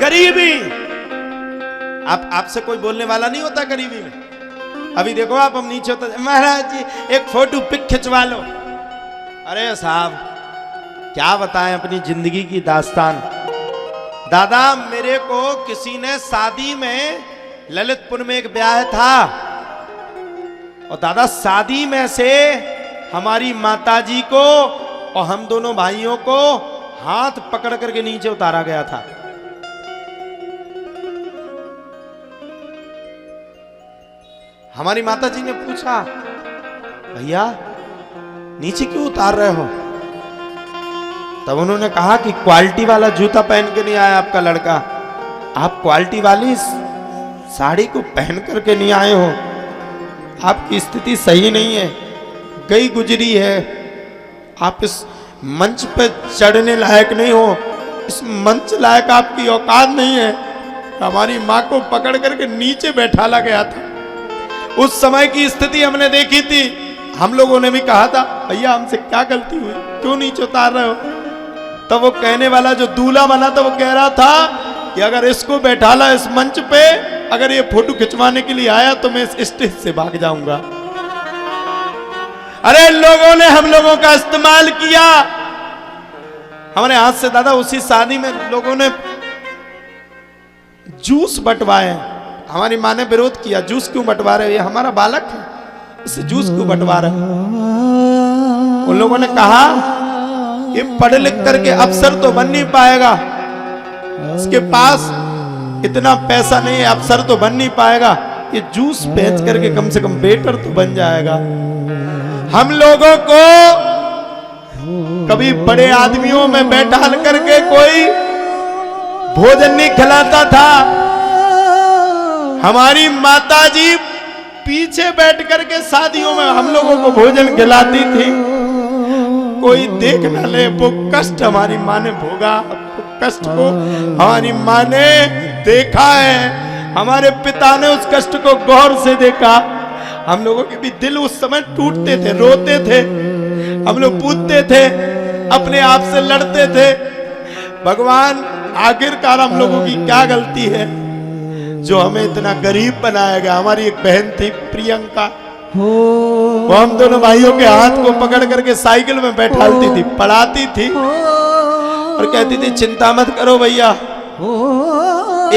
गरीबी। आप आपसे कोई बोलने वाला नहीं होता गरीबी में। अभी देखो आप, हम नीचे होता, महाराज जी एक फोटो पिक खिंचवा लो। अरे साहब क्या बताएं अपनी जिंदगी की दास्तान। दादा मेरे को किसी ने शादी में, ललितपुर में एक ब्याह था, और दादा शादी में से हमारी माताजी को और हम दोनों भाइयों को हाथ पकड़ करके नीचे उतारा गया था। हमारी माताजी ने पूछा, भैया नीचे क्यों उतार रहे हो? तब उन्होंने कहा कि क्वालिटी वाला जूता पहन के नहीं आया आपका लड़का, आप क्वालिटी वाली साड़ी को पहन करके नहीं आए हो, आपकी स्थिति सही नहीं है, गई गुजरी है, आप इस मंच पे चढ़ने लायक नहीं हो, इस मंच लायक आपकी औकात नहीं है। हमारी माँ को पकड़ करके नीचे बैठाला गया था। उस समय की स्थिति हमने देखी थी। हम लोगों ने भी कहा था, भैया हमसे क्या गलती हुई, क्यों नीचे उतार रहे हो? तब वो कहने वाला जो दूल्हा बना था वो कह रहा था कि अगर इसको बैठाला इस मंच पे, अगर ये फोटो खिंचवाने के लिए आया तो मैं इस स्टेज से भाग जाऊंगा। अरे लोगों ने हम लोगों का इस्तेमाल किया। हमारे हाथ से दादा उसी शादी में लोगों ने जूस बंटवाए। हमारी माँ ने विरोध किया, जूस क्यों बंटवा रहे, ये हमारा बालक है, इसे जूस क्यों बंटवा रहे? उन लोगों ने कहा ये पढ़ लिख करके अफसर तो बन नहीं पाएगा, इसके पास इतना पैसा नहीं है, अफसर तो बन नहीं पाएगा, ये जूस बेच करके कम से कम वेटर तो बन जाएगा। हम लोगों को कभी बड़े आदमियों में बैठा करके कोई भोजन नहीं खिलाता था। हमारी माताजी पीछे बैठ करके शादियों में हम लोगों को भोजन खिलाती थी। कोई देख न ले वो कष्ट हमारी माँ ने भोगा, कष्ट को हमारी माँ ने देखा है, हमारे पिता ने उस कष्ट को गौर से देखा। हम लोगों के भी दिल उस समय टूटते थे, रोते थे, हम लोग पूछते थे, अपने आप से लड़ते थे, भगवान आखिरकार हम लोगों की क्या गलती है जो हमें इतना गरीब बनाया गया। हमारी एक बहन थी प्रियंका, वो हम दोनों भाइयों के हाथ को पकड़ करके साइकिल में बैठाती थी, पढ़ाती थी और कहती थी चिंता मत करो भैया,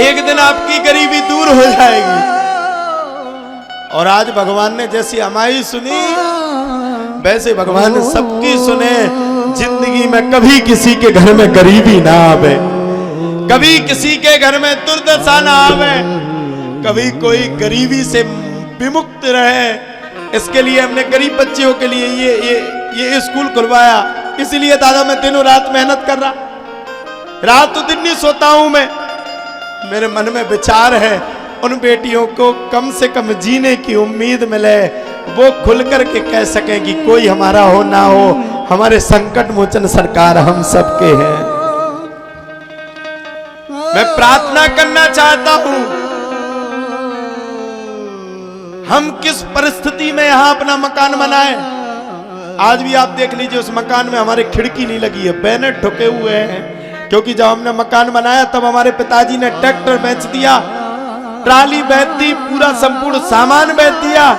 एक दिन आपकी गरीबी दूर हो जाएगी। और आज भगवान ने जैसी हमारी सुनी वैसे भगवान ने सबकी सुने। जिंदगी में कभी किसी के घर में गरीबी ना आवे, कभी किसी के घर में दुर्दशा ना आवे, कभी कोई गरीबी से विमुक्त रहे। इसके लिए हमने गरीब बच्चों के लिए ये स्कूल खुलवाया। इसीलिए दादा मैं दिनों रात मेहनत कर रहा, रात तो दिन नहीं सोता हूं मैं। मेरे मन में विचार है उन बेटियों को कम से कम जीने की उम्मीद मिले, वो खुल करके कह सकें कि कोई हमारा हो ना हो, हमारे संकट मोचन सरकार हम सबके हैं। मैं प्रार्थना करना चाहता हूं, हम किस परिस्थिति में यहां अपना मकान बनाए। आज भी आप देख लीजिए उस मकान में हमारे खिड़की नहीं लगी है, बैनर ठुके हुए हैं, क्योंकि जब हमने मकान बनाया तब हमारे पिताजी ने ट्रैक्टर बेच दिया, ट्राली बेच दी, पूरा संपूर्ण सामान बेच दिया,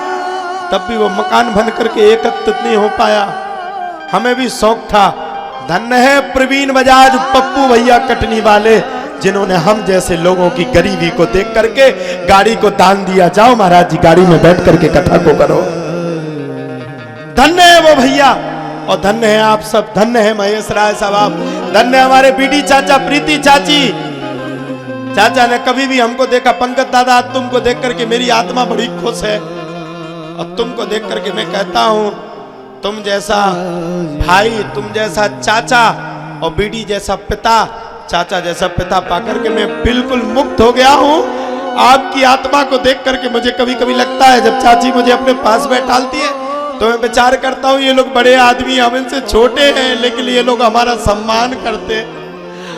तब भी वो मकान बन करके एकत्रित नहीं हो पाया। हमें भी शौक था। धन्य है प्रवीण बजाज पप्पू भैया कटनी वाले, जिन्होंने हम जैसे लोगों की गरीबी को देख करके गाड़ी को दान दिया। जाओ महाराज जी गाड़ी में बैठ करके कथा को करो। धन्य है वो भैया और धन्य है आप सब। धन्य है महेश राय साहब, धन्य हमारे बीडी चाचा, प्रीति चाची। चाचा ने कभी भी हमको देखा, पंकज दादा तुमको देख करके मेरी आत्मा बड़ी खुश है, और तुमको देख करके मैं कहता हूं तुम जैसा भाई, तुम जैसा चाचा और बीडी जैसा पिता, चाचा जैसा पिता पाकर के मैं बिल्कुल मुक्त हो गया हूं। आपकी आत्मा को देख करके मुझे कभी कभी लगता है, जब चाची मुझे अपने पास बैठालती है तो मैं विचार करता हूं ये लोग बड़े आदमी, हम इनसे छोटे हैं, लेकिन ये लोग हमारा सम्मान करते,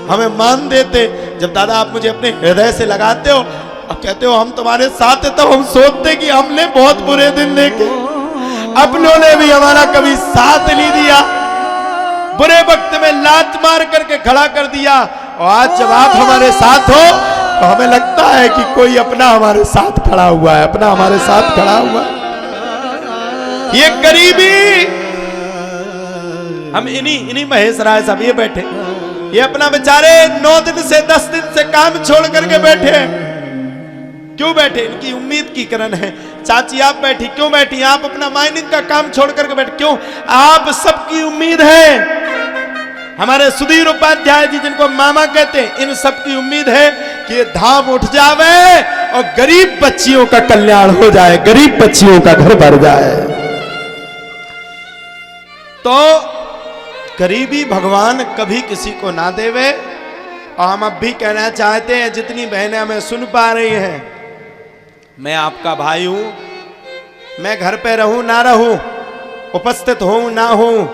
हमें मान देते। जब दादा आप मुझे अपने हृदय से लगाते हो और कहते हो हम तुम्हारे साथ है, तब हम सोचते कि हमने बहुत बुरे दिन देखे, अपनों ने भी हमारा कभी साथ नहीं दिया, बुरे वक्त में लात मार करके खड़ा कर दिया, और आज जब आप हमारे साथ हो तो हमें लगता है कि कोई अपना हमारे साथ खड़ा हुआ है, अपना हमारे साथ खड़ा हुआ है। ये गरीबी, हम इन्हीं महेश राय साहब ये बैठे, ये अपना बेचारे 9 दिन से 10 दिन से काम छोड़ करके बैठे। क्यों बैठे? इनकी उम्मीद की किरण है। चाची आप बैठी, क्यों बैठी? आप अपना माइनिंग का काम छोड़ करके बैठे, क्यों? आप सबकी उम्मीद है। हमारे सुधीर उपाध्याय जी जिनको मामा कहते हैं, इन सबकी उम्मीद है कि ये धाम उठ जावे और गरीब बच्चियों का कल्याण हो जाए, गरीब बच्चियों का घर भर जाए। तो गरीबी भगवान कभी किसी को ना देवे। और हम अब भी कहना चाहते हैं, जितनी बहनें हमें सुन पा रही हैं, मैं आपका भाई हूं, मैं घर पे रहूं ना रहूं, उपस्थित हूं ना हूं,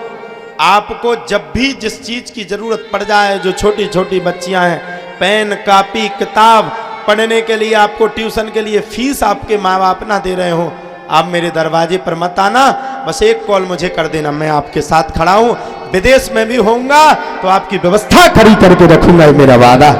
आपको जब भी जिस चीज की जरूरत पड़ जाए, जो छोटी छोटी बच्चियां हैं, पेन कापी किताब पढ़ने के लिए, आपको ट्यूशन के लिए फीस आपके माँ बाप ना दे रहे हो, आप मेरे दरवाजे पर मत आना, बस एक कॉल मुझे कर देना, मैं आपके साथ खड़ा हूं। विदेश में भी होऊंगा तो आपकी व्यवस्था खड़ी करके रखूंगा, मेरा वादा।